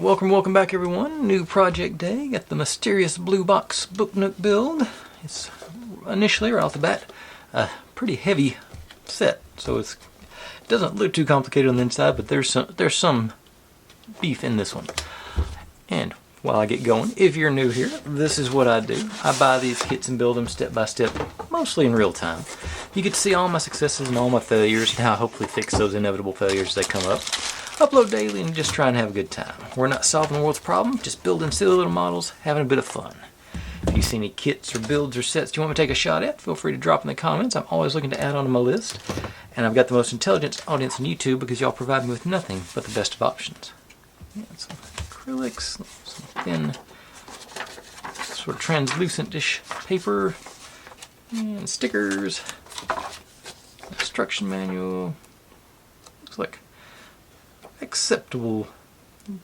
Alright, welcome back everyone. New project day. Got the mysterious blue box book Nook build. It's initially, right off the bat, a pretty heavy set, so it doesn't look too complicated on the inside, but there's some beef in this one. And while I get going, if you're new here, this is what I do. I buy these kits and build them step by step, mostly in real time. You get to see all my successes and all my failures, and how I hopefully fix those inevitable failures as they come up. Upload daily and just try and have a good time. We're not solving the world's problems, just building silly little models, having a bit of fun. If you see any kits or builds or sets you want me to take a shot at, feel free to drop in the comments. I'm always looking to add on to my list. And I've got the most intelligent audience on YouTube because y'all provide me with nothing but the best of options. Yeah, some acrylics, some thin, sort of translucent-ish paper, and stickers, instruction manual. Looks like acceptable,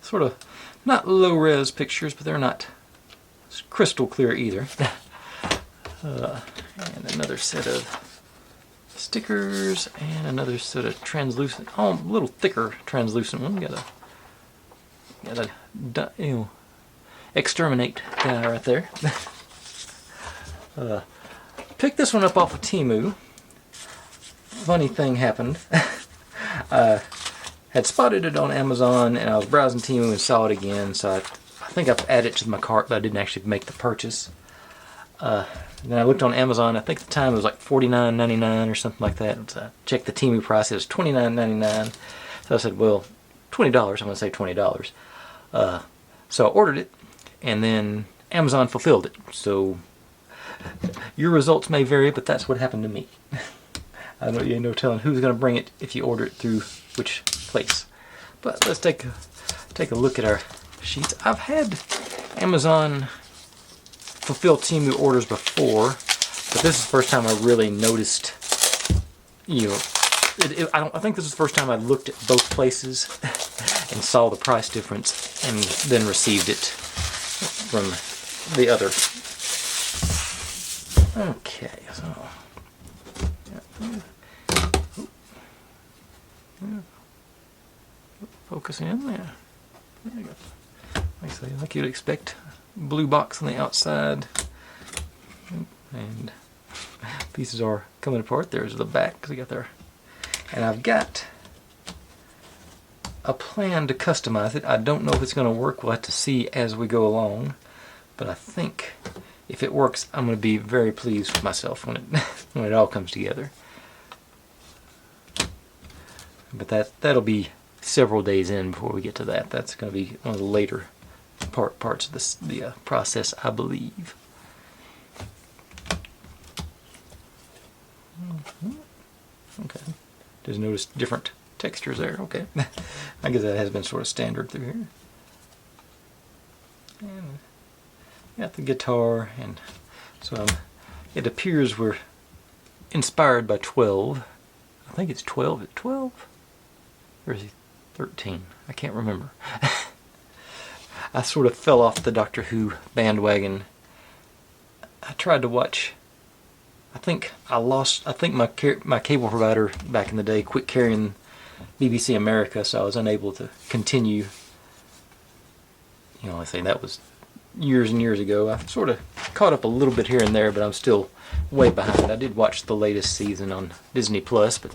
sort of not low-res pictures, but they're not crystal clear either. And another set of stickers, and another set of translucent, a little thicker translucent one. Got a exterminate guy right there. Picked this one up off of Temu. Funny thing happened. Had spotted it on Amazon, and I was browsing Temu and saw it again, so I think I've added it to my cart, but I didn't actually make the purchase. Then I looked on Amazon. I think at the time it was like $49.99 or something like that. So I checked the Temu price. It was $29.99. So I said, well, $20. I'm going to say $20. So I ordered it, and then Amazon fulfilled it. So your results may vary, but that's what happened to me. I know you ain't no telling who's going to bring it if you order it through which place. But let's take a look at our sheets. I've had Amazon fulfill Temu orders before, but this is the first time I really noticed, I think this is the first time I looked at both places and saw the price difference and then received it from the other. Okay, so focus in there. Like you'd expect, blue box on the outside, and pieces are coming apart. There's the back because we got there, and I've got a plan to customize it. I don't know if it's going to work. We'll have to see as we go along, but I think if it works, I'm going to be very pleased with myself when it all comes together. But that'll be several days in before we get to that. That's going to be one of the later parts of the process, I believe. Okay. Just notice different textures there. Okay. I guess that has been sort of standard through here. And got the guitar, and so it appears we're inspired by 12. I think it's 12. Is it 12? Or is he 13? I can't remember. I sort of fell off the Doctor Who bandwagon. I tried to watch. I think my cable provider back in the day quit carrying BBC America, so I was unable to continue. I say that was years and years ago. I've sort of caught up a little bit here and there, but I'm still way behind. I did watch the latest season on Disney Plus, but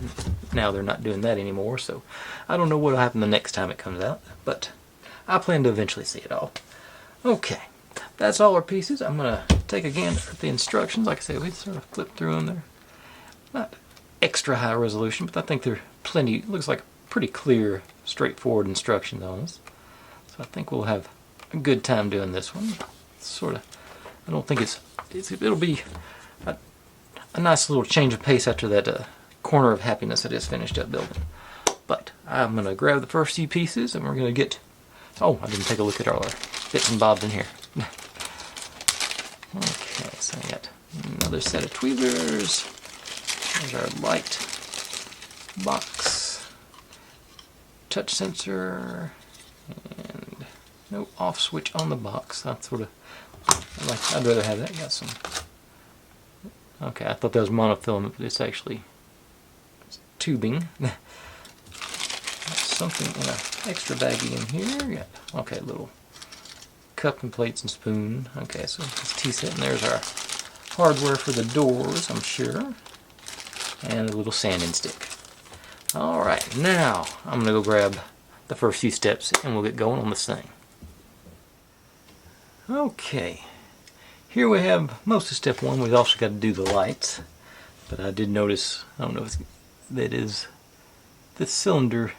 now they're not doing that anymore, so I don't know what will happen the next time it comes out, but I plan to eventually see it all. Okay, that's all our pieces. I'm going to take a gander at the instructions. Like I said, we sort of flip through them. They're not extra high resolution, but I think they're plenty. Looks like pretty clear, straightforward instructions on this. So I think we'll have a good time doing this one. Sort of, I don't think it'll be a nice little change of pace after that corner of happiness I just finished up building. But I'm going to grab the first few pieces, and we're going to get. Oh, I didn't take a look at all our bits and bobs in here. Okay, so I got another set of tweezers. There's our light box, touch sensor, and no off switch on the box. That's sort of, I'd rather have that. Got some. Okay, I thought that was monofilament, but it's actually tubing. Let's something in an extra baggie in here. Yeah. Okay, little cup and plates and spoon. Okay, so this tea set, and there's our hardware for the doors, I'm sure. And a little sanding stick. Alright, now I'm going to go grab the first few steps and we'll get going on this thing. Okay, here we have most of step one. We've also got to do the lights. But I did notice, I don't know if that is, this cylinder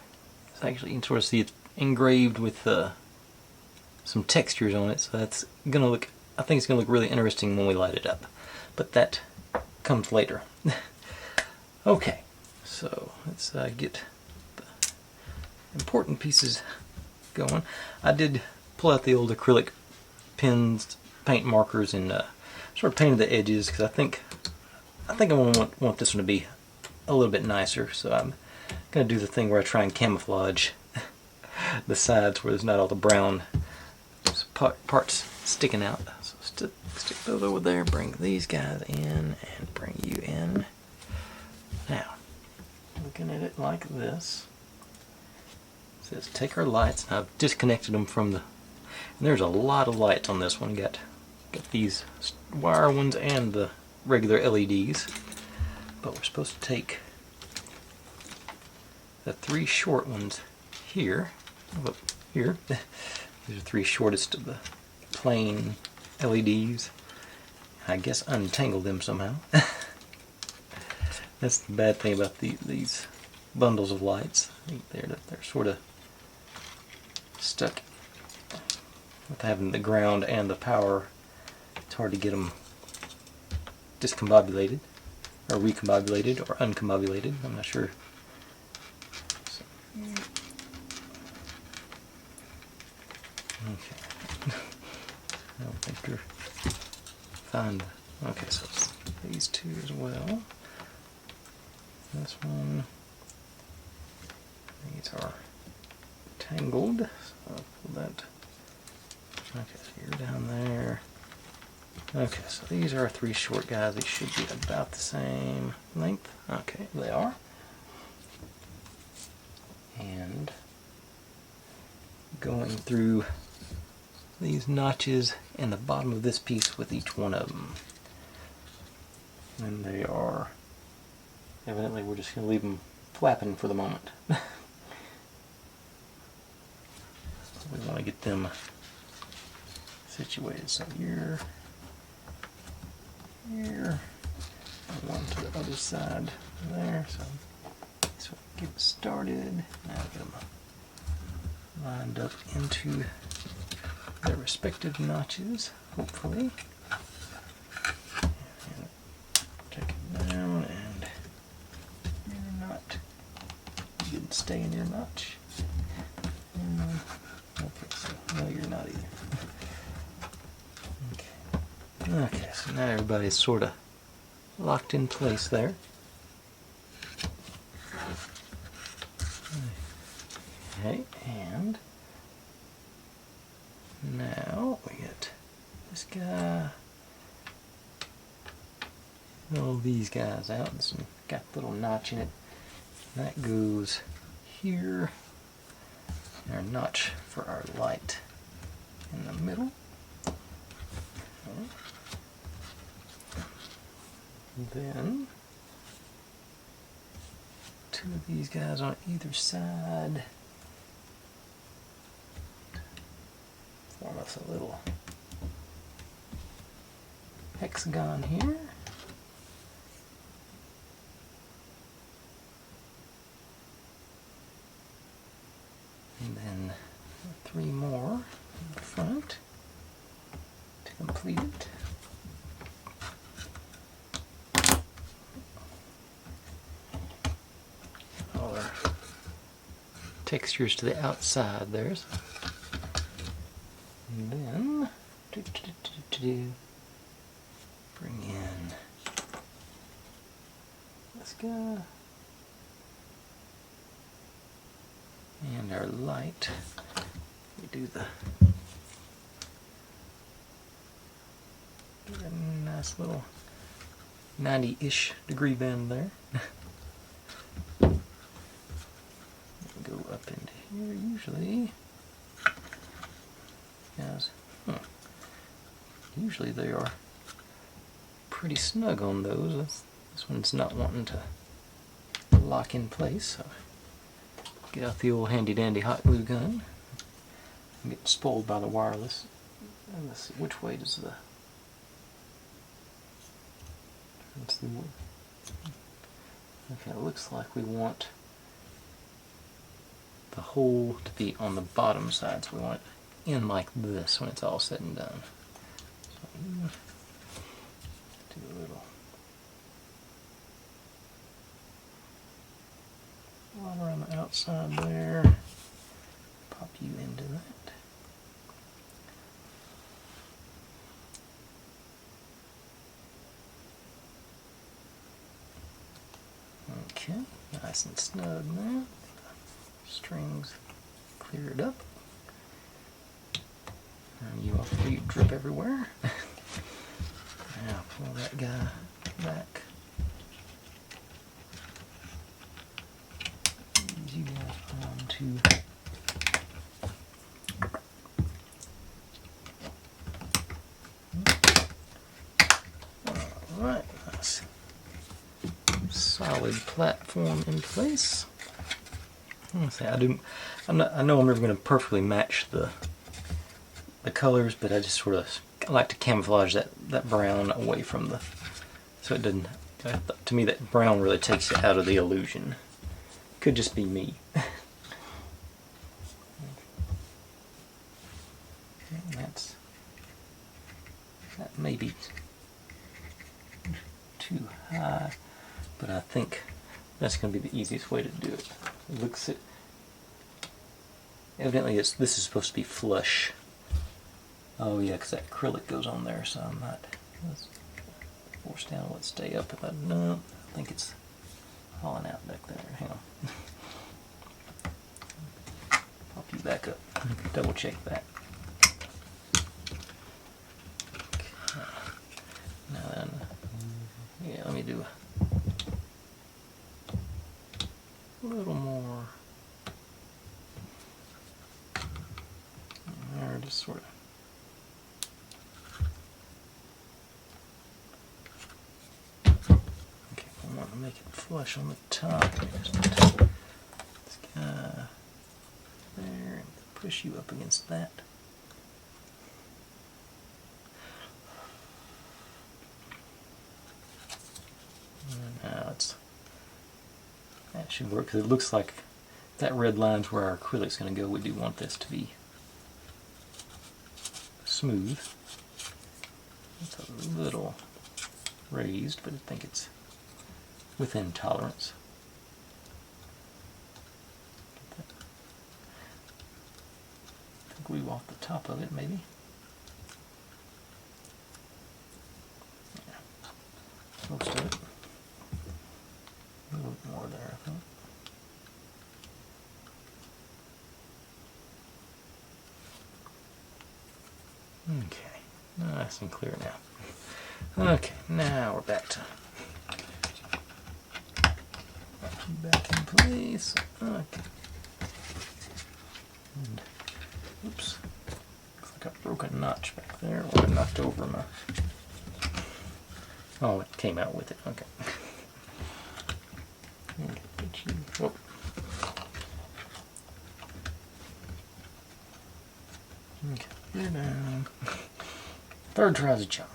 is actually, you can sort of see it's engraved with some textures on it. So that's going to look, I think it's going to look really interesting when we light it up. But that comes later. Okay, so let's get the important pieces going. I did pull out the old acrylic pens, paint markers, and sort of painted the edges because I think I want this one to be a little bit nicer. So I'm going to do the thing where I try and camouflage the sides where there's not all the brown parts sticking out. So stick those over there, bring these guys in, and bring you in. Now, looking at it like this, it says take our lights. And I've disconnected them from the, and there's a lot of lights on this one. Got these wire ones and the regular LEDs, but we're supposed to take the three short ones here. Here, these are three shortest of the plain LEDs. I guess untangle them somehow. That's the bad thing about these bundles of lights. They're sort of stuck with having the ground and the power. It's hard to get them discombobulated, or recombobulated, or uncombobulated. I'm not sure. So, okay. I don't think they're fine. Okay, so these two as well. This one. These are tangled. So I'll pull that. Okay, so you're down there. Okay, so these are three short guys. They should be about the same length. Okay, they are. And going through these notches in the bottom of this piece with each one of them. And they are, evidently we're just going to leave them flapping for the moment. We want to get them situated. So here, and one to the other side there. So get it started. Now get them lined up into their respective notches, hopefully. And take it down, and you're not, you didn't stay in your notch. Okay, so no, you're not either. Okay, so now everybody's sort of locked in place there. Okay, and now we get this guy, all these guys out. This one got a little notch in it. That goes here. And our notch for our light in the middle. Okay. Then two of these guys on either side. Form us a little hexagon here. And then three more in the front to complete it. All our textures to the outside there. And then bring in this guy and our light. We do get a nice little 90-ish degree bend there. Go up into They're usually, guys, usually they are pretty snug on those. This one's not wanting to lock in place, so get out the old handy dandy hot glue gun. I'm getting spoiled by the wireless. And let's see, which way does the... Okay, it looks like we want the hole to be on the bottom side, so we want it in like this when it's all said and done. So, do a little water on the outside there. Pop you into that. Okay, nice and snug now. Strings cleared up. And you off you drip everywhere. Now pull that guy back. Use you guys on to alright, nice solid platform in place. I know I'm never going to perfectly match the colors, but I just sort of like to camouflage that brown away from the, so it doesn't, to me that brown really takes it out of the illusion. Could just be me. That may be too high, but I think that's going to be the easiest way to do it. It looks it. Evidently, this is supposed to be flush. Oh yeah, because that acrylic goes on there, so I'm not forced down. Let's stay up. If no, I think it's falling out back there. Hang on. Pop you back up. Double check that. Okay. Now then, yeah, let me do a little more. There, just sort of. Okay, I want to make it flush on the top. Just this guy there, and push you up against that. And now that should work, because it looks like that red line's where our acrylic's going to go. We do want this to be smooth. It's a little raised, but I think it's within tolerance. Get the glue off the top of it, maybe. Yeah. Most of it. A little bit more there, I think. Okay, nice and clear now. Okay, now we're back in place. Okay. And, oops, looks like I broke a notch back there, or I knocked over my. Oh, it came out with it. Okay. Oh. Okay, you're down. Third tries a charm.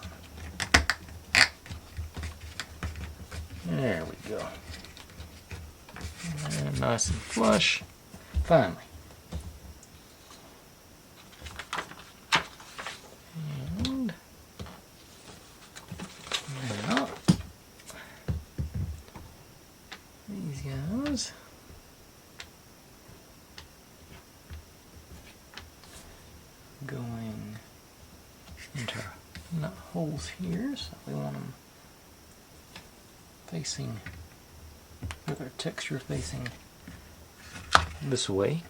There we go. And nice and flush. Finally. And now these guys. Going into nut holes here, so we want them facing, with our texture facing this way.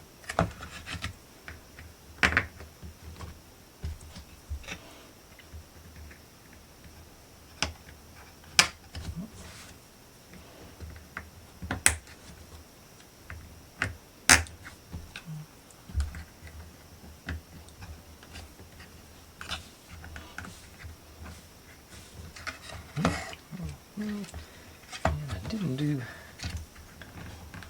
And I didn't do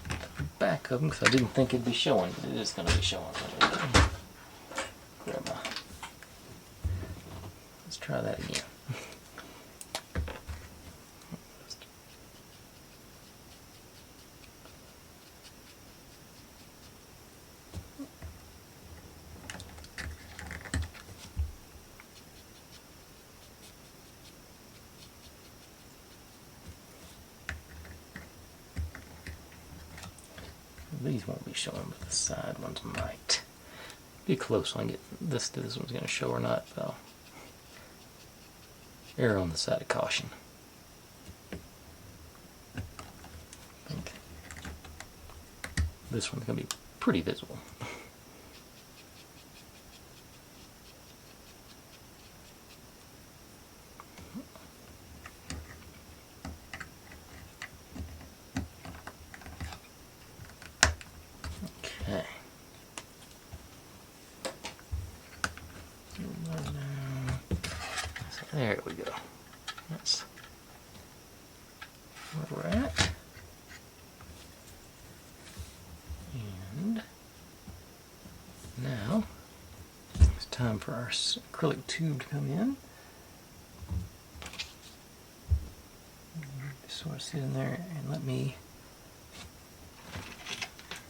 the back of them because I didn't think it'd be showing, but it is going to be showing. Grab my. Let's try that again. These won't be showing, but the side ones might. Be a close one. Get this one's going to show or not, but I'll err on the side of caution. I think this one's going to be pretty visible. Okay. There we go. That's where we're at. And now it's time for our acrylic tube to come in. Just sort of sit in there and let me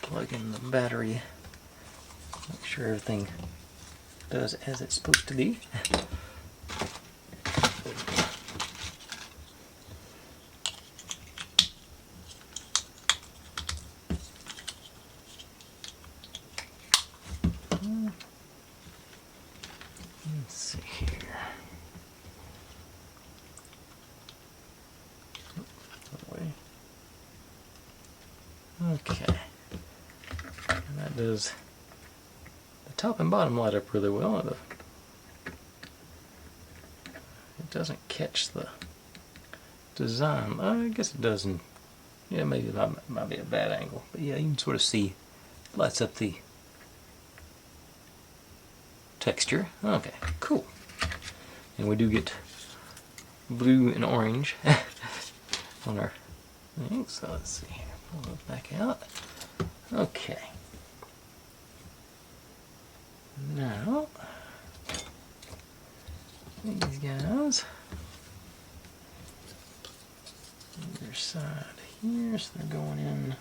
plug in the battery. Make sure everything does as it's supposed to be. Let's see here. Okay. And that does the top and bottom light up really well. It doesn't catch the design. I guess it doesn't. Yeah, maybe that might be a bad angle. But yeah, you can sort of see it lights up the texture. Okay, cool. And we do get blue and orange on our thing. So let's see here. Pull it back out. Okay. Now, these guys, either side here, so they're going in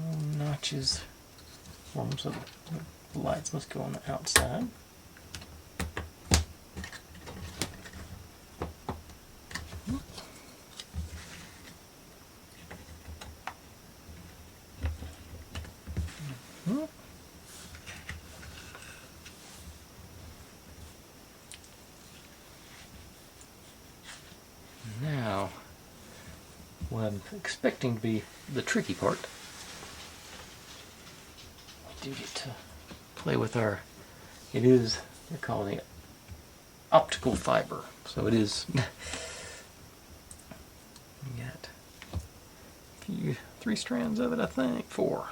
little notches for them, so the lights must go on the outside. Now, what I'm expecting to be the tricky part, we do get to play with our, they're calling it optical fiber, so it is, we got a few, 3 strands of it, I think, 4.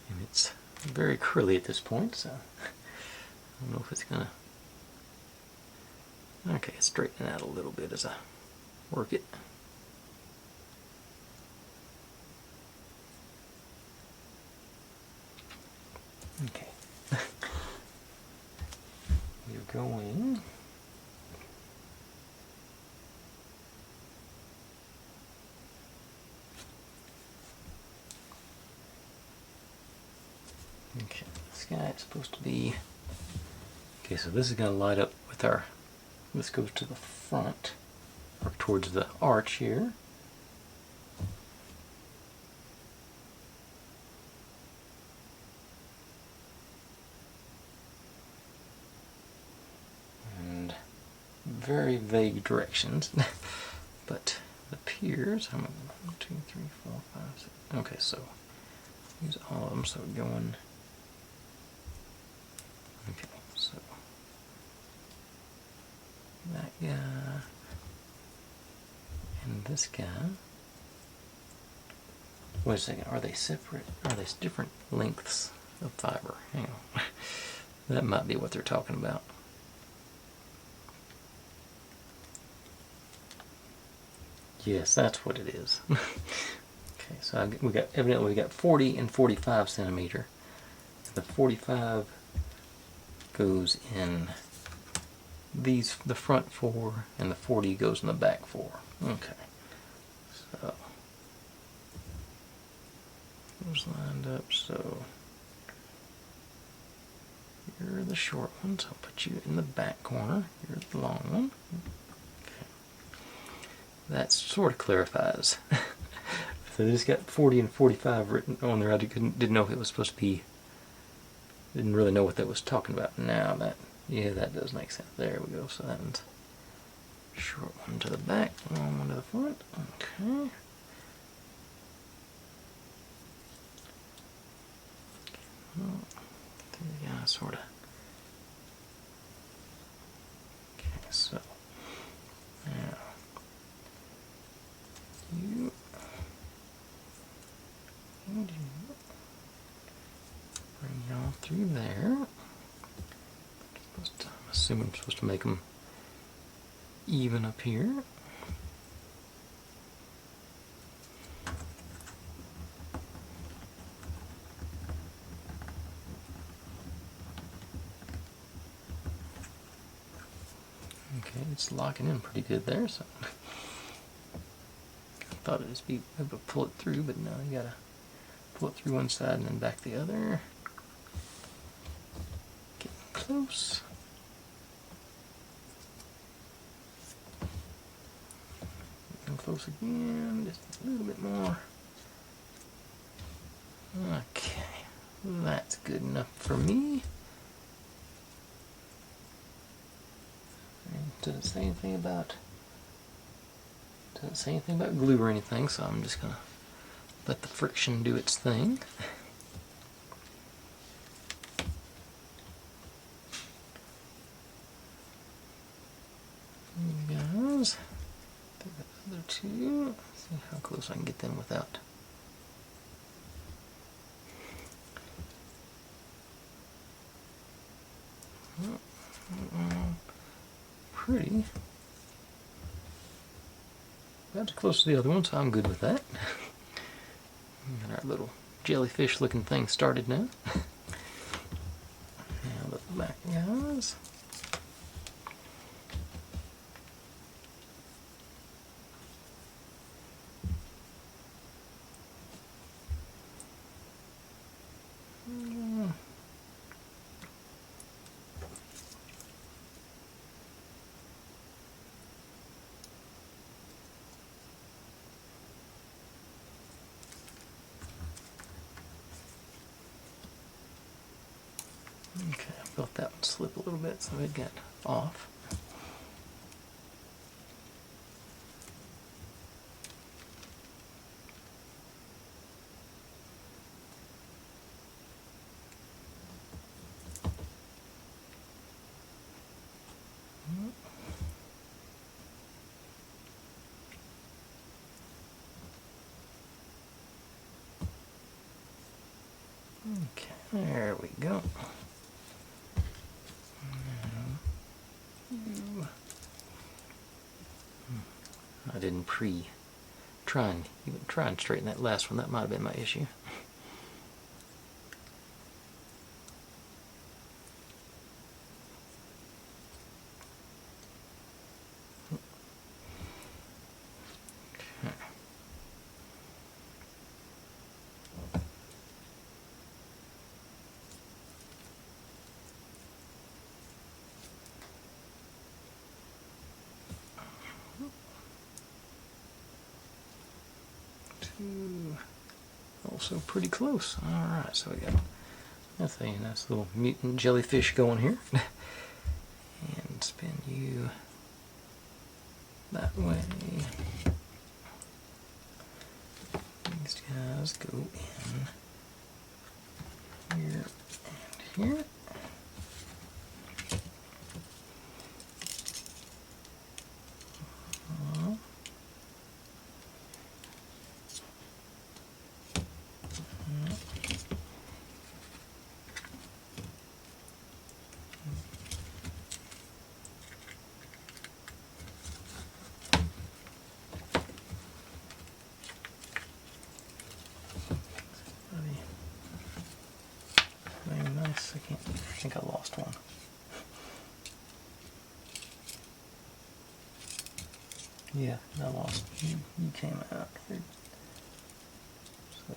And it's very curly at this point, so I don't know if it's gonna. Okay, straighten it out a little bit as I work it. Okay. We're going. Okay, this guy is supposed to be. Okay, so this is going to light up with our. This goes to the front, or towards the arch here. And very vague directions, but it appears, how many? 1, 2, 3, 4, 5, 6. Okay, so use all of them, so going. Okay, so. That guy and this guy. Wait a second, are they separate? Are they different lengths of fiber? Hang on. That might be what they're talking about. Yes, that's what it is. Okay, so evidently we got 40 and 45 centimeter. The 45 goes in the front four, and the 40 goes in the back four. Okay, so those lined up. So you're the short one, so I'll put you in the back corner. You're the long one. Okay. That sort of clarifies. So they just got 40 and 45 written on there. I didn't know if it was supposed to be. Didn't really know what that was talking about. Now that does make sense. There we go. So that's short one to the back, long one to the front. Okay. Well, yeah, sort of. Okay, so now you and you bring y'all through there. I'm assuming I'm supposed to make them even up here. Okay, it's locking in pretty good there, so I thought it'd just be able to pull it through, but no, you gotta pull it through one side and then back the other. Getting close. Getting close again, just a little bit more. Okay, that's good enough for me. Doesn't say anything about glue or anything, so I'm just gonna let the friction do its thing. Guys, take the other two. See how close I can get them without. Pretty. About as close to the other one, so I'm good with that. Got our little jellyfish looking thing started now. Now the back guys. Okay, I felt that one slip a little bit, so it got off. Okay, there we go. I didn't try and straighten that last one. That might have been my issue. Also pretty close. Alright, so we got that's a nice little mutant jellyfish going here. And spin you that way. These guys go in here and here. Yeah, I lost. You came out. So,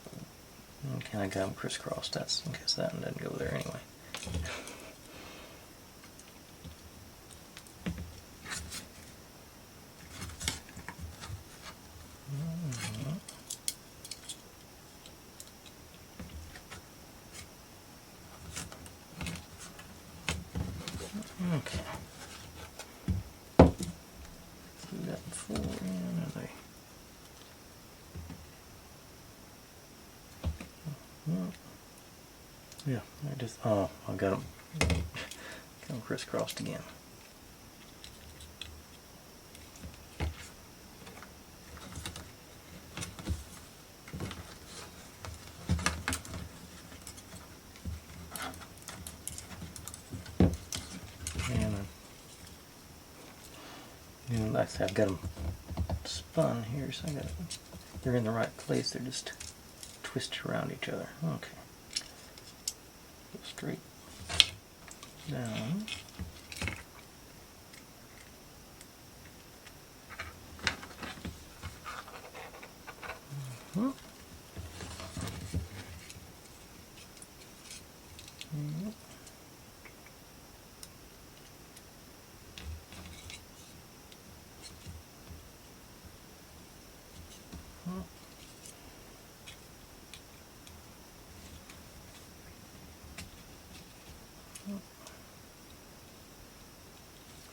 okay, I got them crisscrossed. That's in case that one doesn't go there anyway. Okay. So we got 4 in, and they. Yeah, I just. Oh, I got them crisscrossed again. And like I said, I've got them spun here, so they're in the right place. They're just twisted around each other. Okay. Go straight down.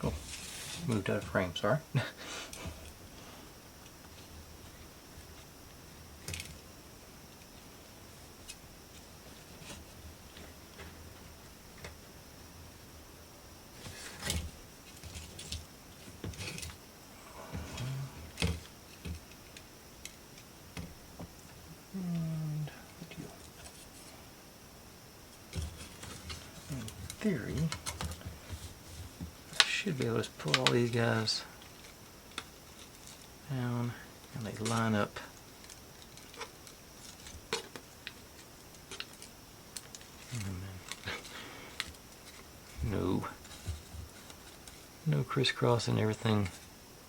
Oh, moved out of frame, sorry. Theory, I should be able to pull all these guys down and they line up. No crisscrossing everything.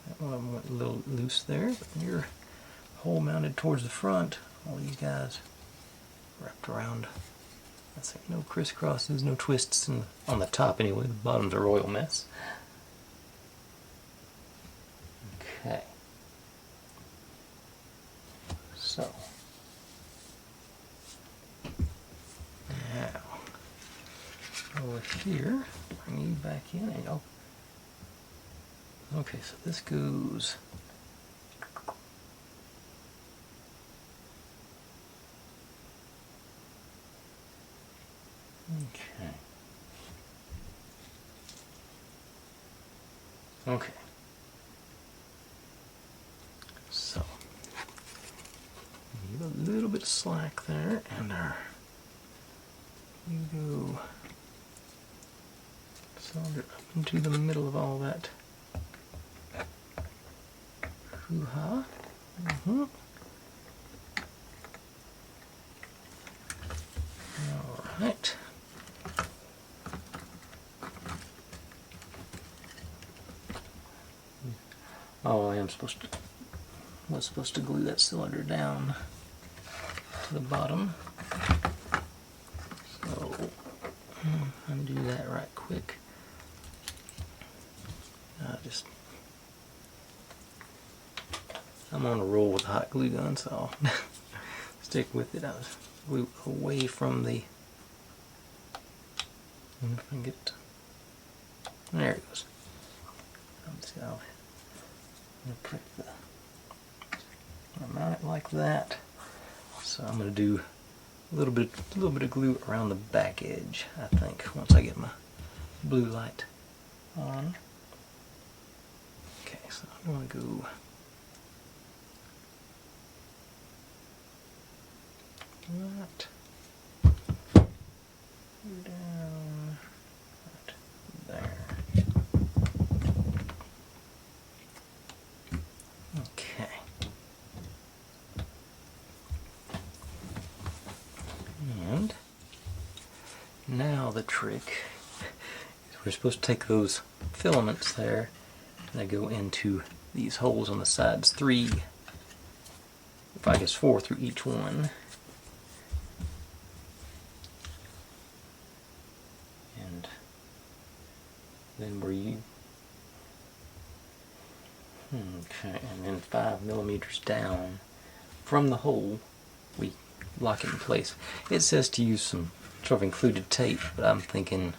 That one went a little loose there, but your hole mounted towards the front, all these guys wrapped around. That's like no crisscrosses, no twists, and on the top anyway. The bottom's a royal mess. Okay. So now over here, bring you back in and go. Okay, so this goes. Okay. Okay. So, leave a little bit of slack there, and you go solder up into the middle of all that hoo-ha. All right. Oh, was supposed to glue that cylinder down to the bottom. So, undo that right quick. I'm on a roll with a hot glue gun, so I'll stick with it. I was away from the. If I can get. There it goes. I'll prick I'll mount it like that. So I'm going to do a little bit of glue around the back edge, I think, once I get my blue light on. Okay, so I'm going to go that down right there. Okay. And now the trick is we're supposed to take those filaments there and they go into these holes on the sides, 3, I guess 4 through each one. And then okay, and then 5 millimeters down from the hole, we lock it in place. It says to use some sort of included tape, but I'm thinking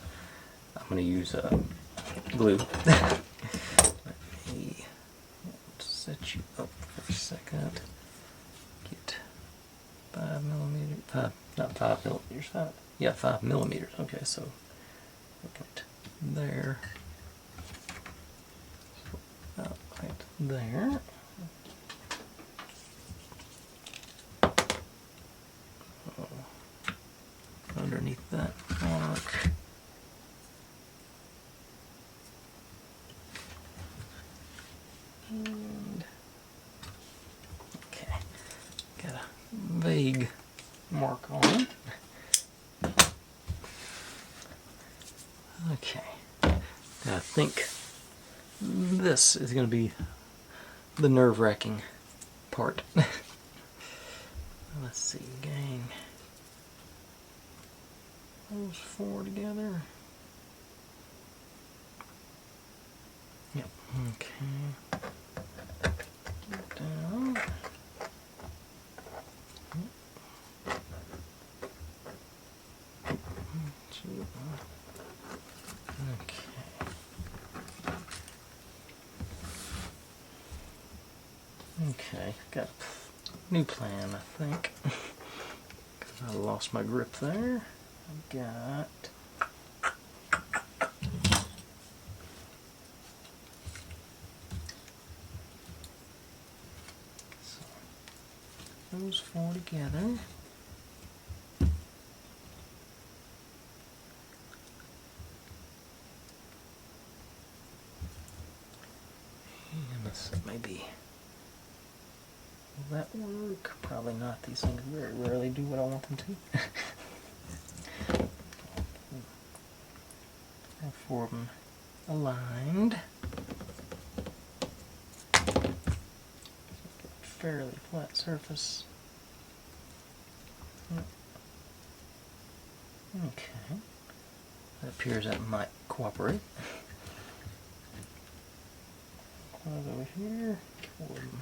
I'm going to use glue. Let me set you up for a second. Get 5 millimeters, not 5 millimeters, 5 millimeters. Okay, so look at there. So about right there. Underneath that mark. And okay, got a vague mark on it. Okay, now I think this is going to be the nerve-wracking part. Let's see, gang. Those 4 together. Yep, okay. Get down. Okay, got a new plan, I think. I lost my grip there. I've got those 4 together. And this maybe, will that work? Probably not. These things very rarely do what I want them to. Have 4 of them aligned. Fairly flat surface. Okay. It appears that might cooperate. Close over here. 4 of them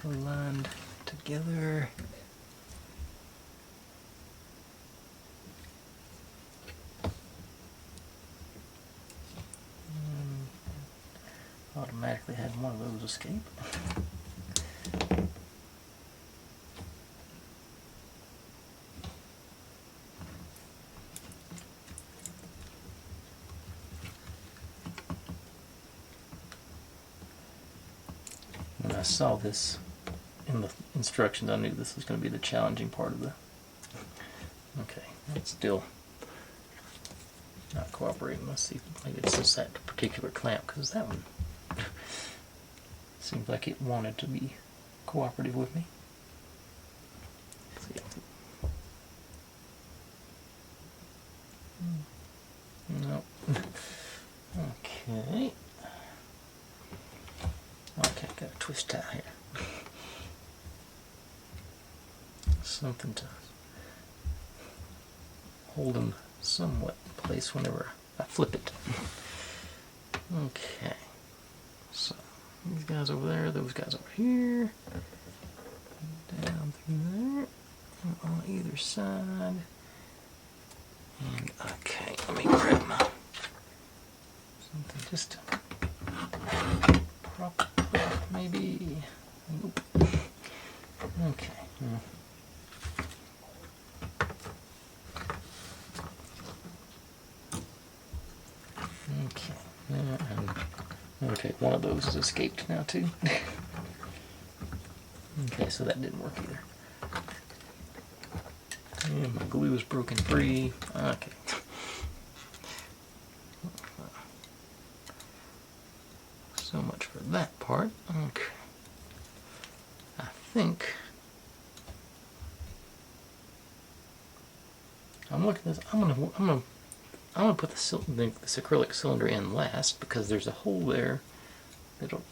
aligned together. Automatically had one of those escape. When I saw this in the instructions, I knew this was going to be the challenging part of the... Okay, it's still not cooperating. Let's see, maybe it's just that particular clamp, because that one seems like it wanted to be cooperative with me. Let's see. No. Okay. Okay, got a twist tie here. Something to hold them somewhat in place whenever I flip it. Okay. So, these guys over there, those guys over here. Down through there. And on either side. And, okay, let me grab my... something just to prop it up, maybe. Nope. Okay. Okay. Okay, one of those has escaped now too. Okay, so that didn't work either. And my glue is broken free. Okay. So much for that part. Okay. I think I'm looking at this. I'm gonna put this acrylic cylinder in last because there's a hole there that'll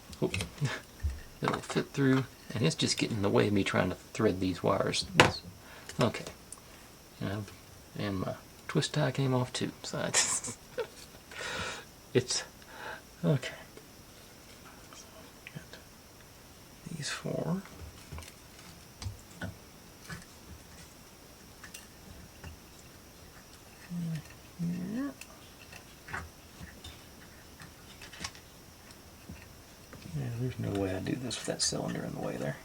it'll fit through, and it's just getting in the way of me trying to thread these wires. Okay, and my twist tie came off too, so it's okay. Got these four. Here. Yeah, there's no way I'd do this with that cylinder in the way there.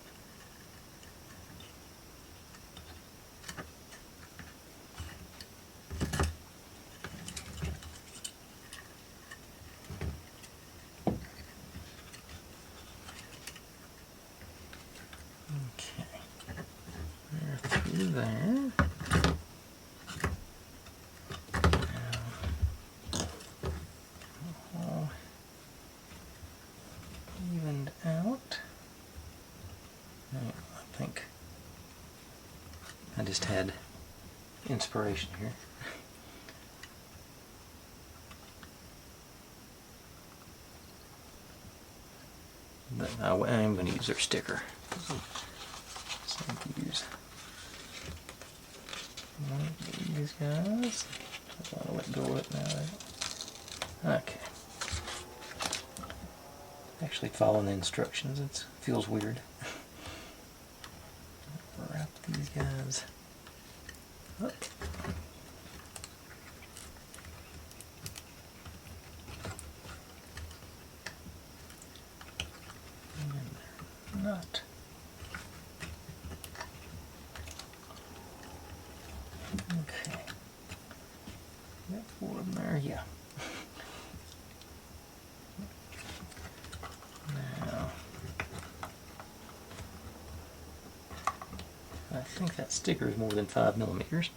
Okay, there through there. All evened out. I think I just had inspiration here. But I am going to use their sticker. So I can use one of these guys. I want to let go of it now. Okay. Actually following the instructions, it feels weird. Wrap these guys up. And they're not. Okay. Got four of them there, yeah. Now, I think that sticker is more than 5 millimeters.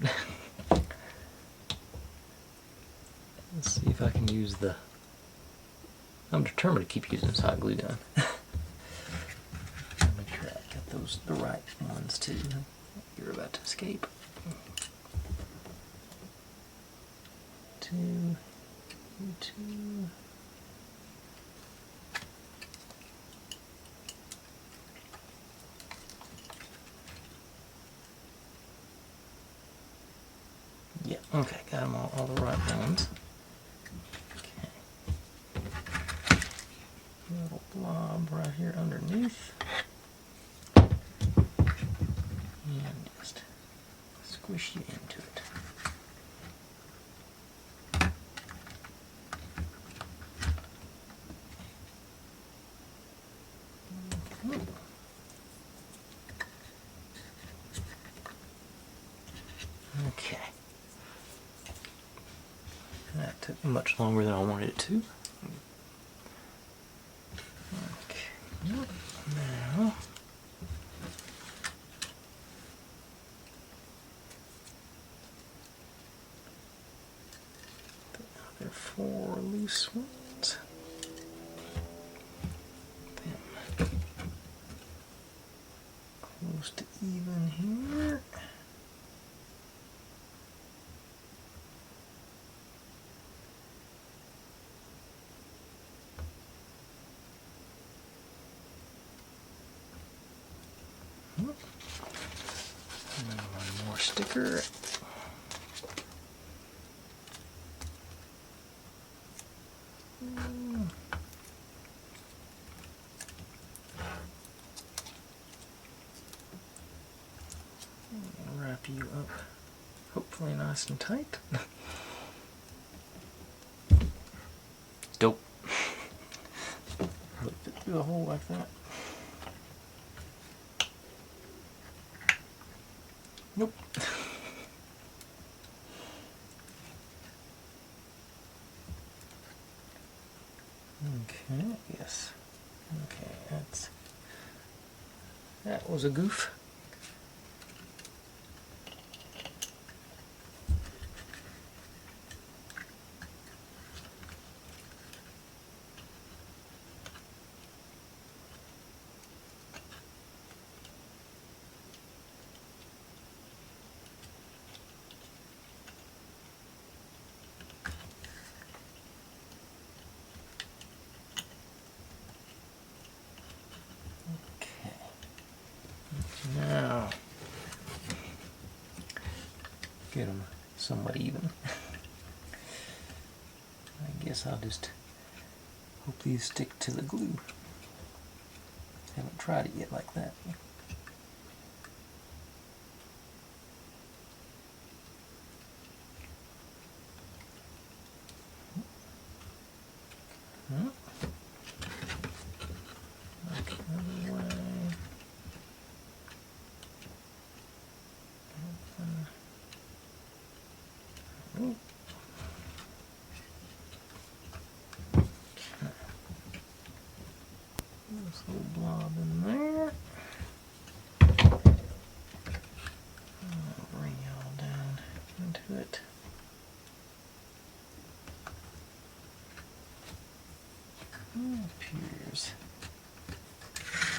Let's see if I can use the... I'm determined to keep using this hot glue gun. Make sure I got those the right ones too. You're about to escape. 2, 2. Yeah, okay, got them all the right ones. Okay. Little blob right here underneath. And just squish you into it. Okay. That took much longer than I wanted it to. Okay. Now, the other 4 loose ones. Them close to even here. And then one more sticker. Wrap you up, hopefully nice and tight. Dope. Really fit through the hole like that. Nope. Okay, yes. Okay, that was a goof. get them somewhat even. I guess I'll just hope these stick to the glue. Haven't tried it yet like that. This little blob in there. I'll bring y'all down into it. Appears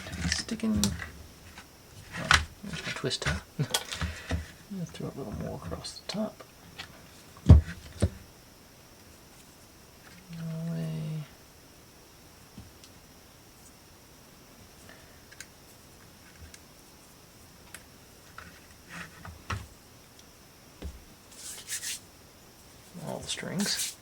to be sticking. Oh, there's my twist tie. I'm going to throw a little more across the top. All the strings.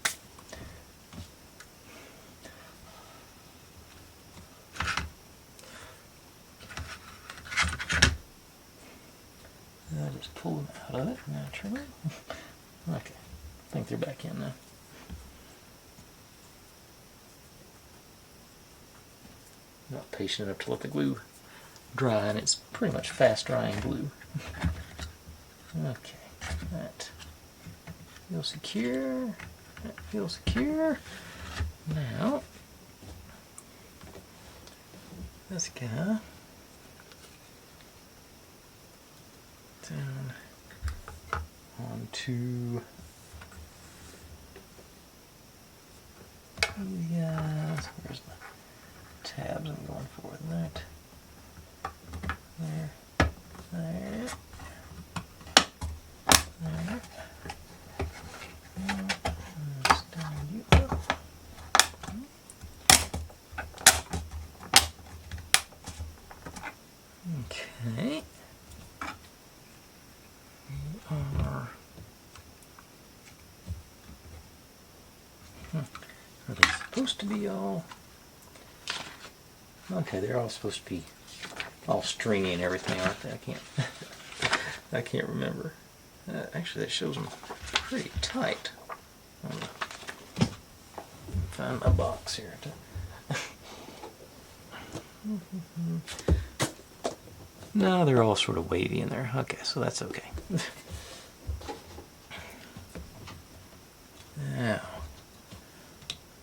I just pull them out of it naturally. Okay, I think they're back in now. Not patient enough to let the glue dry, and it's pretty much fast drying glue. Okay, that feels secure. That feels secure. Now, this guy down onto these guys. Where's my tabs I'm going for? That. There. There. There. Stand you up. Okay. We are. Are they supposed to be all? Okay, they're all supposed to be all stringy and everything, aren't they? I can't remember. Actually, that shows them pretty tight. Find my box here. No, they're all sort of wavy in there. Okay, so that's okay. Now,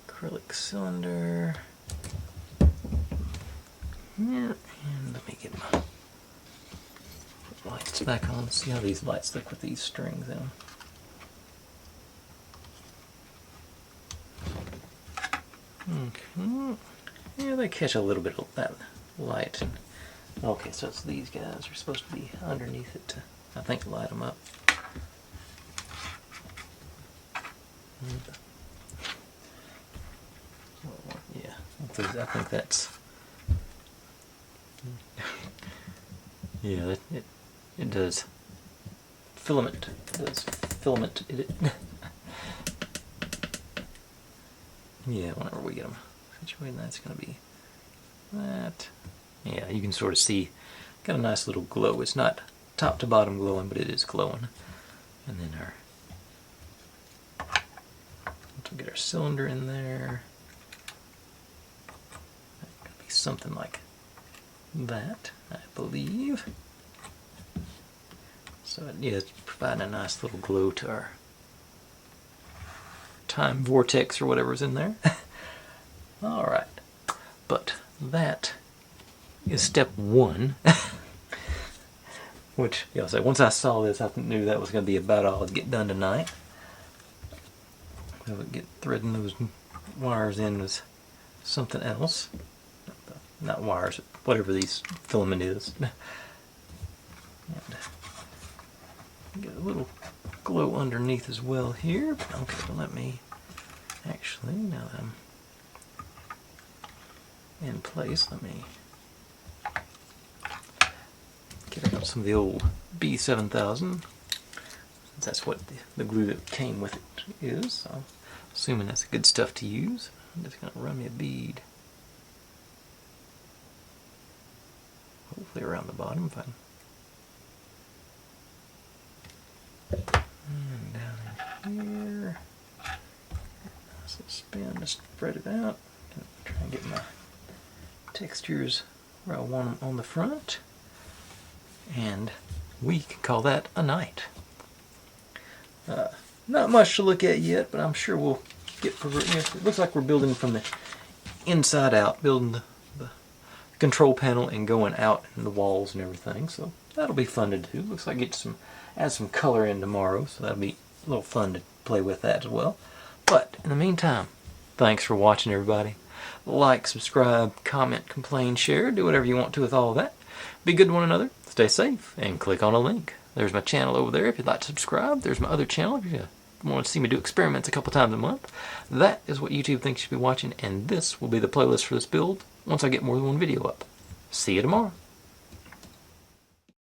acrylic cylinder. Here, and let me get my lights back on. See how these lights look with these strings in them. Okay. Yeah, they catch a little bit of that light. Okay, so it's these guys are supposed to be underneath it to, I think, light them up. Yeah, I think that's. Yeah, it does. Filament. It does filament. Yeah, whenever we get them situated, that's going to be that. Yeah, you can sort of see, got a nice little glow. It's not top to bottom glowing, but it is glowing. And then once we get our cylinder in there, that could be something like that, I believe. So yeah, it's providing a nice little glow to our time vortex or whatever's in there. Alright, but that is step one. Which, yeah, so once I saw this, I knew that was going to be about all I'd get done tonight. I would get threading those wires in was something else. Not wires, whatever these filament is. And get a little glow underneath as well here. Okay, well let me actually, now that I'm in place, let me get out some of the old B7000. That's what the glue that came with it is. So I'm assuming that's good stuff to use. I'm just going to run me a bead. Hopefully around the bottom. If I and down in here. So spin to spread it out. Try and get my textures where I want them on the front. And we can call that a night. Not much to look at yet, but I'm sure we'll get. It looks like we're building from the inside out, building the control panel and going out in the walls and everything. So that'll be fun to do. Looks like add some color in tomorrow, so that'll be a little fun to play with that as well. But in the meantime, thanks for watching, everybody. Like, subscribe, comment, complain, share, do whatever you want to with all of that. Be good to one another, stay safe, and click on a link. There's my channel over there if you'd like to subscribe. There's my other channel if you want to see me do experiments a couple times a month. That is what YouTube thinks you should be watching, and this will be the playlist for this build once I get more than one video up. See you tomorrow.